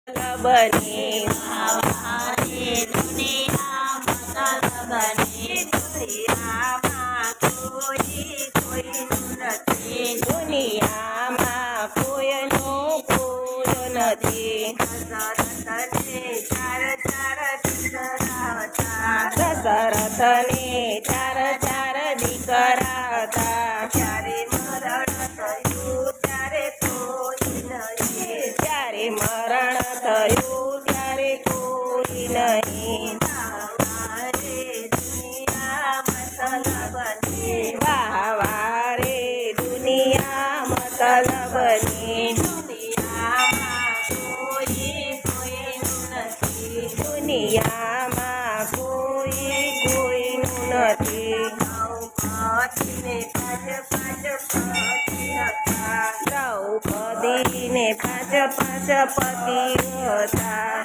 બની વાવારે દુનિયા મતલબની દુનિયામાં કોઈનું નથી દુનિયામાં કોઈનું કોઈ નથી દશરથને ચાર ચાર દીકરા હતા ત્યારે મરણ થયું ત્યારે કોઈ નહીં ત્યારે મરણ થયું ત્યારે કોઈ નહીં વાવારે દુનિયા મતલબની વાવારે દુનિયા મતલબની દુનિયામાં કોઈનું નથી દુનિયામાં કોઈનું નથી દ્રૌપદીને પાંચ પાંચ પતિ હતા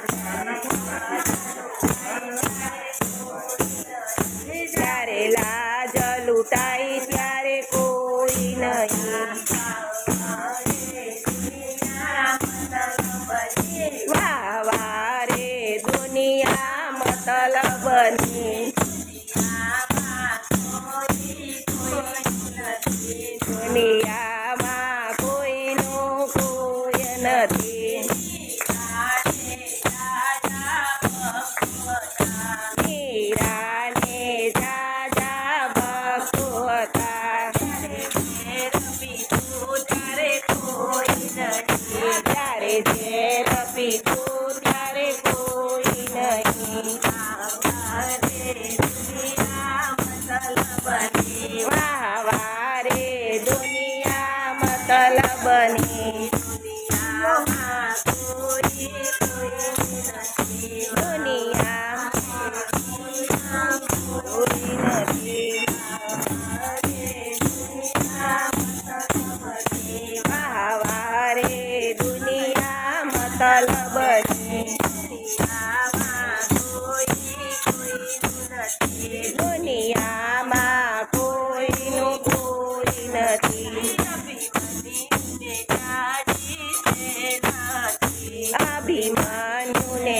ત્યારે લાજ લૂંટાઈ ત્યારે કોઈ નહીં વાવારે દુનિયા મતલબની દુનિયામાં કોઈનું કોઈ નથી મીરાને જાજા ભક્તો હતા ત્યારે ઝેર પીધું ત્યારે કોઈ નહીં વાવારે દુનિયા મતલબની દુનિયા કોઈ નથી વાવારે દુનિયા મતલબની દુનિયામાં કોઈનું કોઈ નથી અભિમાન્યુને